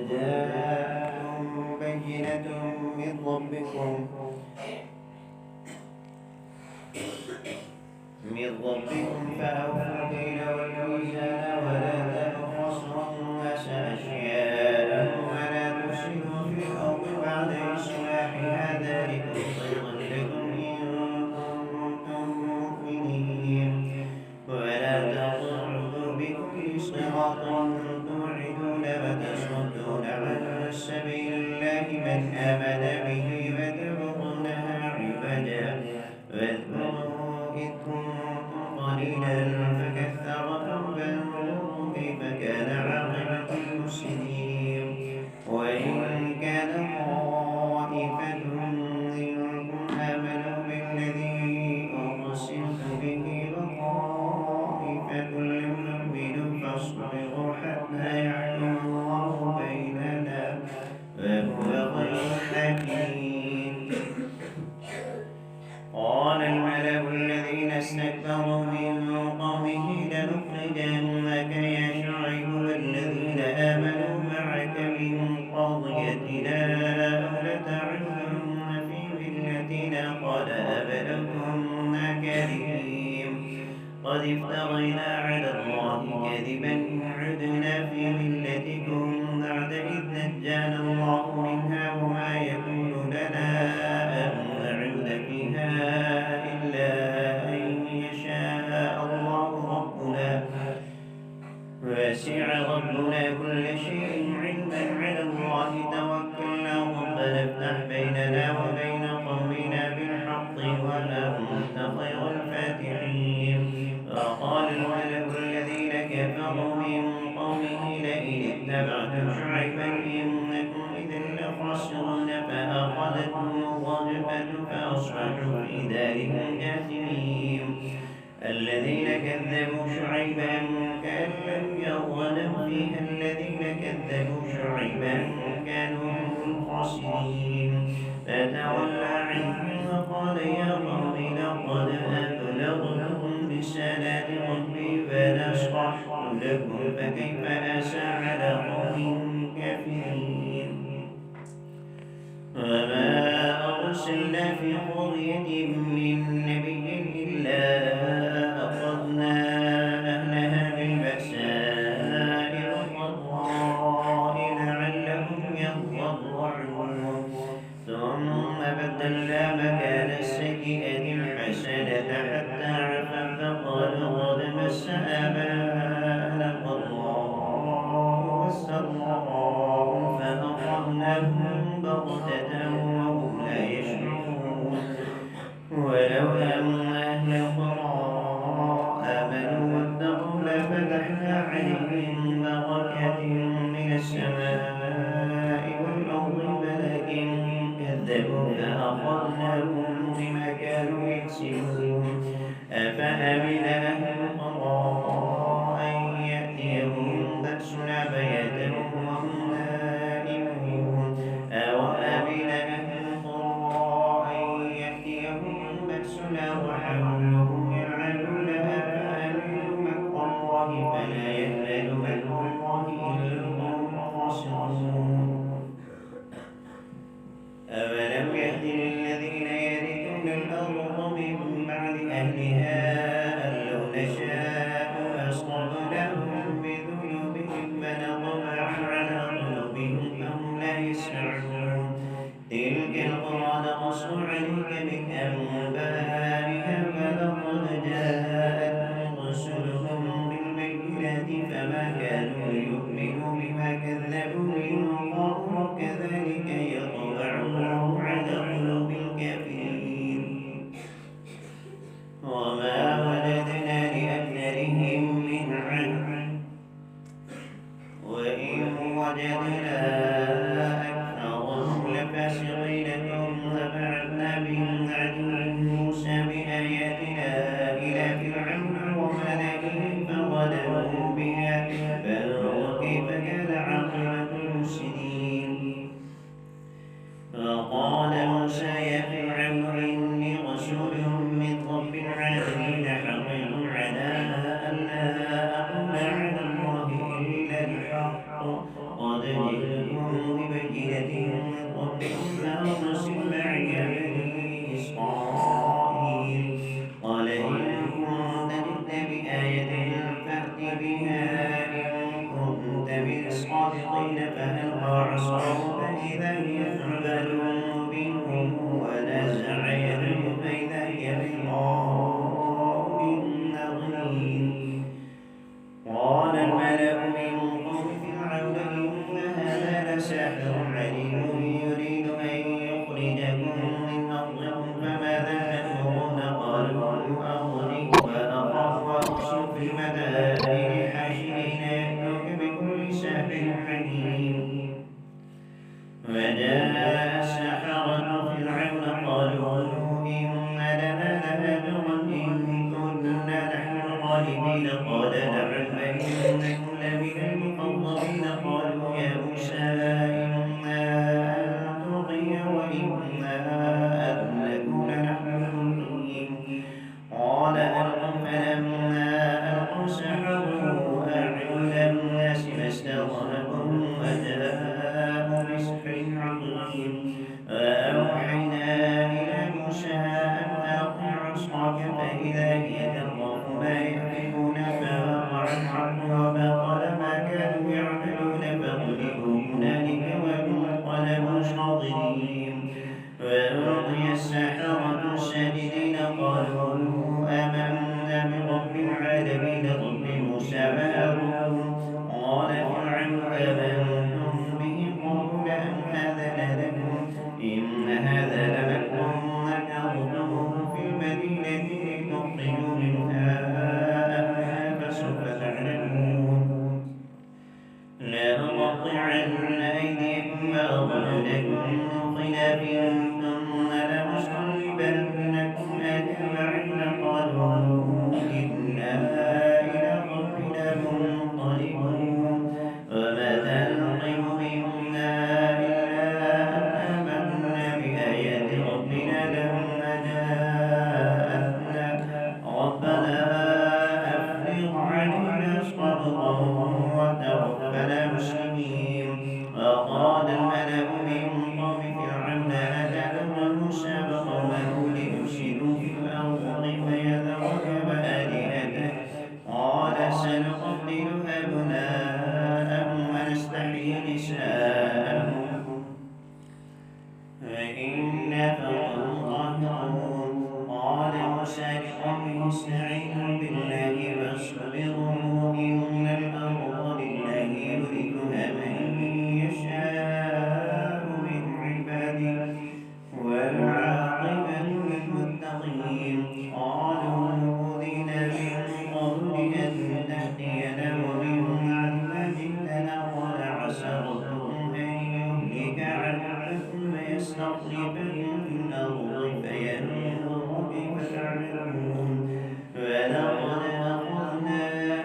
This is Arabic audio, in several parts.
جاءتكم بينة من ربكم فأوفوا الكيل والميزان ولا تبخسوا الناس أشياءهم ولا تفسدوا في الأرض بعد إصلاحها ذلكم خير لكم إن كنتم مؤمنين ولا تقعدوا بكل صراط توعدون وتصدون عن سبيل الله من آمن به وتبغونها عوجا واذكروا إذ كنتم قليلا فكثركم فانظروا كيف كان عاقبة المفسدين وإن كان طائفة منكم آمنوا بالذي أرسلت به وطائفة لم يؤمنوا فاصبروا حتى يحكم الله بيننا وهو خير الحاكمين. قال الملأ الذين استكبروا من قومه لنخرجنك يا شعيب والذين آمنوا معك من قريتنا أو لتعودن في ملتنا قال أبلغكنا كريم قد افترينا على الله كذبا إن عدنا في ملتكم بعد إذ نجانا الله منها وما يكون لنا أن نعود فيها إلا أن يشاء الله ربنا وسع ربنا كل شيء علما على الله توكلنا ربنا افتح بيننا وبين قومنا بالحق وأنت خير الفاتحين. وقال الملأ الذين كفروا من قومه لئن اتبعتم شعيبا إنكم إذا لخاسرون فأخذتهم الرجفة فأصبحوا في دارهم جاثمين. الذين كذبوا شعيبا كأن لم يغنوا فيها الذين كذبوا شعيبا كانوا هم الخاسرين فتولى عنهم وقال يا قوم لقد أبلغتكم رسالات ربي فنصحت لكم فكيف أسى على قوم كافرين. وما أرسلنا في قرية من نبي إلا أخذنا أهلها بالبأساء والضراء لعلهم يضرعون ثم بدلنا مكان السيئة الحسنة حتى عفا فقالوا قد مس آباءنا الضراء والسراء فأخذناهم بغتة وهم لا يشعرون. ولو أن أهل القرى آمنوا واتقوا لفتحنا عليهم بركات من السماء والأرض ولكن كذبوا فأخذناهم بما كانوا يكسبون. أفأمن أهل القرى أن يأتيهم بأسنا بياتا وهم نائمون أوأمن أهل القرى أن يأتيهم بأسنا وحولهم يلعبون أفأمنوا مكر الله فلا يأمن مكر الله إلا القوم الخاسرون. أولم يهد للذين يرثون الأرض من بعد أهلها أن لو نشاء أصبناهم بذنوبهم فنطبع على قلوبهم فهم لا يسمعون. تلك القرى نقص عليك من أنبائها ولقد جاءتهم رسلهم بالبينات فما كانوا ليؤمنوا بما كذبوا من الله كذلك يطبع الله على قلوب الكافرين. وما وجدنا لأكثرهم من عهد وإن وجدنا أكثرهم لفاسقين ثم بعثنا من بعدهم موسى بآياتنا إلى فرعون وملئه فظلموا بها فانظر كيف كان عاقبة المفسدين. فقال موسى يا فرعون إني رسول من رب العالمين حقيق على ألا أقول على الله إلا الحق قد جئتكم لنخرجكم من أرضكم فماذا تأمرون قالوا أرجه وأخاه وأرسل في المدائن حاشرين يأتوك بكل ساحر عليم فجاء السحرة فرعون قالوا إن لنا لأجرا إن كنا نحن الغالبين قال نعم فإنكم لمن المقربين قالوا يا موسى إما أن تلقي وإما أن نكون نحن الملقين قال ألقوا فلما ألقوا سحروا أعين الناس فاسترهبوا وجاءوا بسحر عظيم فأوحينا إلى موسى أن ألق عصاك فإذا هي تلقف ما يأفكون فوقع الحق وبطل ما كانوا يعملون فغلبوا هنالك وانقلبوا صاغرين فألقي السحرة ساجدين قالوا آمنا برب العالمين رب موسى وهارون قال فرعون آمنتم به قالوا لأن لكم إن هذا لمكر مكرتموه في المدينة لتخرجوا منها أهلها فسوف تعلمون لأقطعن أيديكم وأرجلكم من خلاف ثم لأصلبنكم أجمعين قالوا إنا إلى ربنا منقلبون وما تنقم منا إلا أن آمنا بآيات ربنا لما جاءتنا ربنا أفرغ علينا صبرا وتوفنا مسلمين وقال الملأ من قوم فرعون أتذر موسى وقومه ليفسدوا في الأرض ويذرك وآلهتك قال سنقتل أبناءهم ونستحيي نساءهم فإنا فوقهم قاهرون قال موسى لقومه استعينوا بالله واصبروا إن الأرض لله يورثها من يشاء من عباده والعاقبة للمتقين قالوا أوذينا من قبل أن تأتينا ومن بعد ما جئتنا قال عسى ربكم أن يهلك عدوكم ويستخلفكم في الأرض فينظر كيف تعملون ولقد أخذنا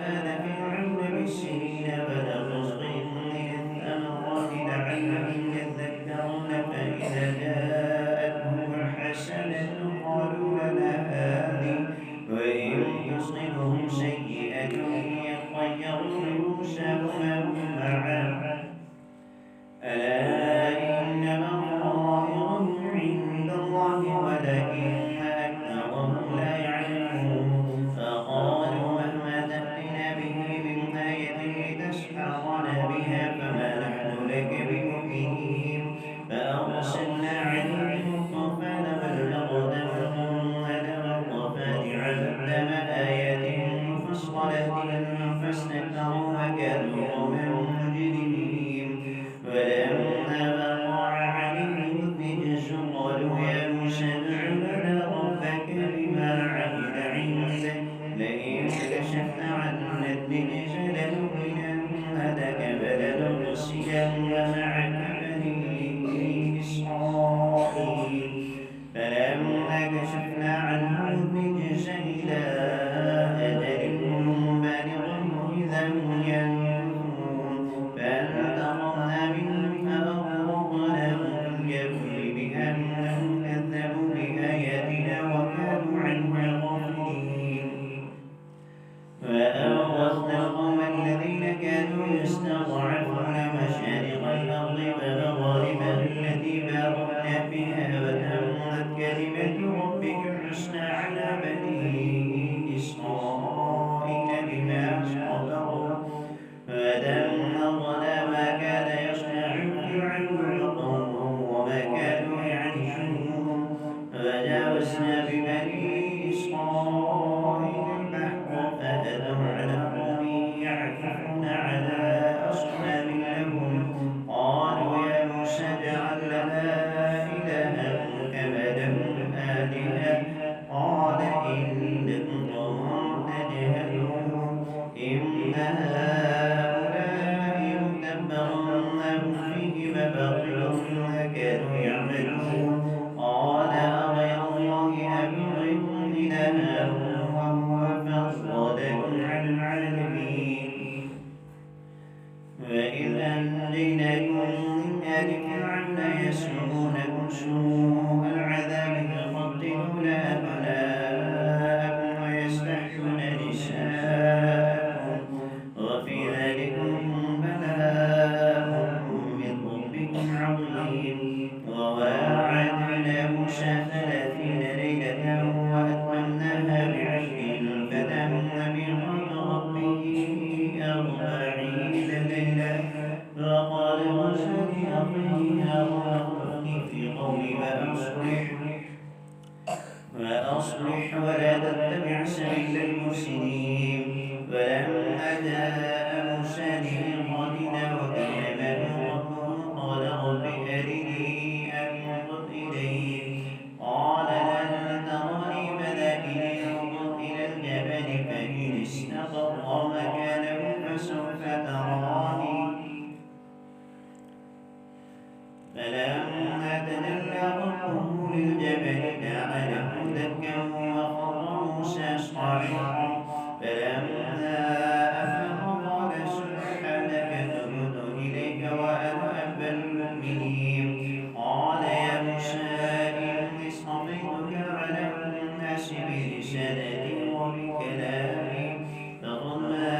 آل فرعون بالسنين ونقص من الثمرات لعلهم يذكرون فإذا جاءتهم الحسنة قالوا لنا هذه وإن تصبهم سيئة يطيروا بموسى ومن معه ألا إنما طائرهم عند الله ولكن أكثرهم لا يعلمون فقالوا مهما تأتنا به من آية لتسحرنا بها فما نحن لك بمؤمنين فأرسلنا عليهم الطوفان والجرد والقمل والضفادع والدم آيات مفصلات فاستكبروا وكانوا قوما مجرمين ولما وقع عليهم الرجس قالوا يا موسى ادع لنا ربك بما عهد عندك لئن كشفت عنا الرجس لنؤمنن لك ولنرسلن معك بني إسرائيل فلما كشفنا عنهم الرجس إلى أجل بالغ إذا هم ينكثون فانتقمنا منهم فأغرقناهم باليم بأنهم كذبوا بآياتنا وكانوا عنها غافلين فأورثنا القوم الذين كانوا يستضعفون مشارق الأرض ومغاربها التي باركنا فيها وتمت كلمة ربك الحسنى على بني إسرائيل بما صبروا فدمرنا ما كان يصنع فرعون وقومه وما كانوا يعرشون فجاوزنا ببني إسرائيل البحر فأتوا على قوم يعكفون على أصنام لهم قالوا يا موسى اجعل لنا إلها موسى 30 ليلة وأتممناها ب10 فتم ميقات ربه 40 ليلة فقال موسى لأخيه هارون اخلفني في قومي وأصلح ولا تتبع سبيل المفسدين فلما جاء موسى لميقاتنا وكلمه ربه قال رب أرني أنظر إليك قال لن تراني ولكن انظر إلى الجبل فإن استقر مكانه فسوف تراني فلما تجلى ربه للجبل جعله دكا وخر موسى صعقا فلما أفاق قال سبحانك تبت إليك وأنا أولى المؤمنين قال يا موسى إني اصطفيتك على الناس برسالتي وبكلامي فخذ ما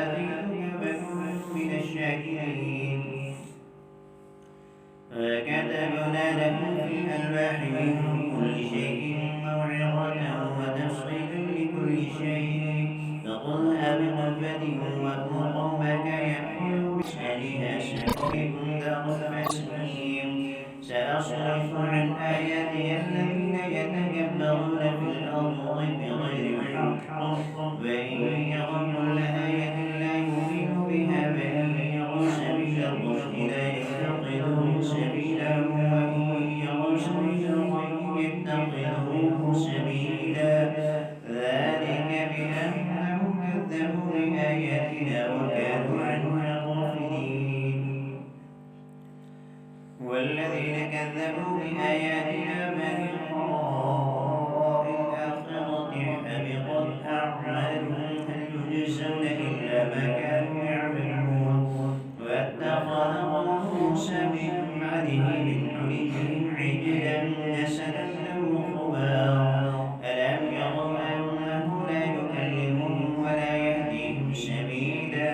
آتيتك فكن من الشاكرين فكتبنا له في الألواح من كل شيء موعظة وتفصيلا لكل شيء فخذها بقوة وأمر قومك يأخذوا بأسفلها سنريكم دار الفاسقين سأصرف عن آياتي الذين يتكبرون في الأرض بغير الحق وإن يروا كل آية لا يؤمنوا بها وإن يروا سبيل الرشد لا يتخذوه سبيلا وإن يروا سبيل الغي يتخذوه سبيلا ذلك بأنهم كذبوا بآياتنا وكانوا عنها غافلين والذين كذبوا بآياتنا بلقاء الآخرة حبطت أعمالهم هل يجزون إلا ما كانوا يعملون واتخذ موسى من بعده من حليهم عجلا جسدا له خوار ألم يروا أنه لا يكلمهم ولا يهديهم سبيلا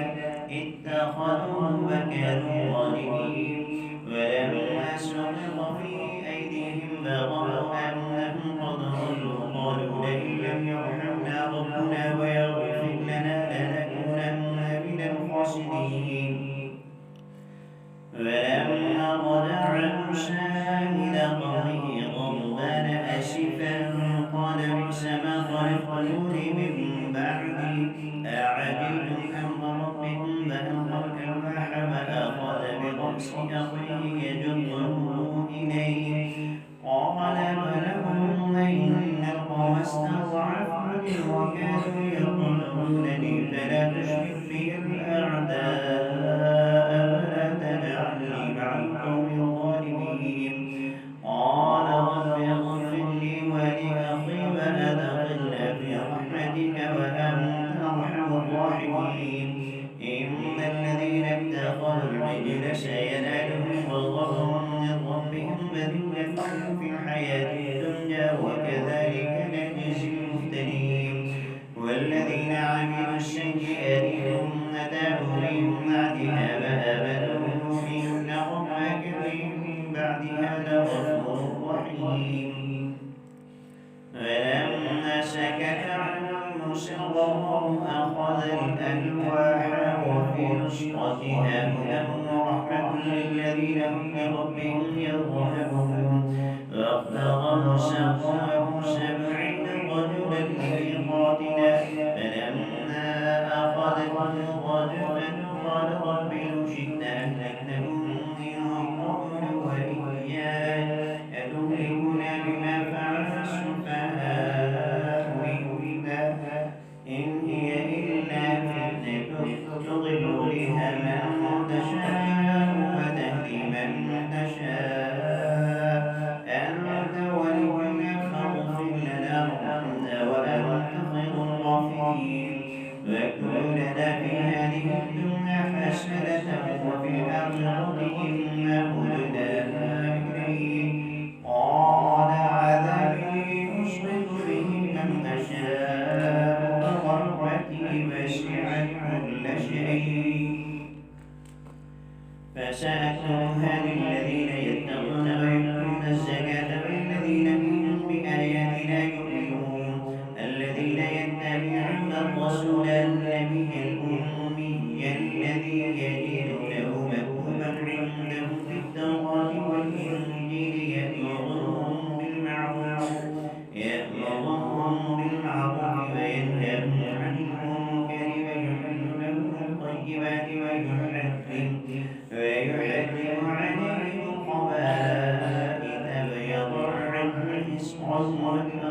اتخذوه وكانوا ظالمين ولما سقط في أيديهم برأوا أنهم قد ضلوا قالوا لئن لم يرحمنا ربنا ويغفر لنا لنكونن من الخاسرين فلما رجع موسى إلى قومه غضبان آسفا قال بئس ما خلفتموني من بعدي أعجلتم أمر ربكم فألقى الألواح وأخذ برأس أخيه يجره إليه قال ابن إن القوم استضعفوني وكانوا يقتلونني فلا تشرك بي الأعداء ولا تجعلني مع القوم الظالمين قال رب اغفر لي ولأخي وأدخلنا في رحمتك وأنت أرحم الراحمين إن الذين اتخذوا العجل سينالهم غضب من ربهم وذلة في الحياة الدنيا وكذلك نجزي المفترين والذين عملوا السيئات ثم تابوا من بعدها فآمنوا إن ربك من بعدها لغفور رحيم فلما سكت عن موسى الغضب أخذ الألواح وفي نسختها هدى ورحمة للذين هم لربهم يرهبون فاختار موسى قومه 70 رجلا لميقاتنا فلما أخذتهم الرجفة قال رب لو شئت أهلكتهم من قبل وإياي أتهلكنا بما فعل السفهاء منا إن هي إلا فتنتك تضل بها من تشاء وتهدي من تشاء أنت ولينا محمد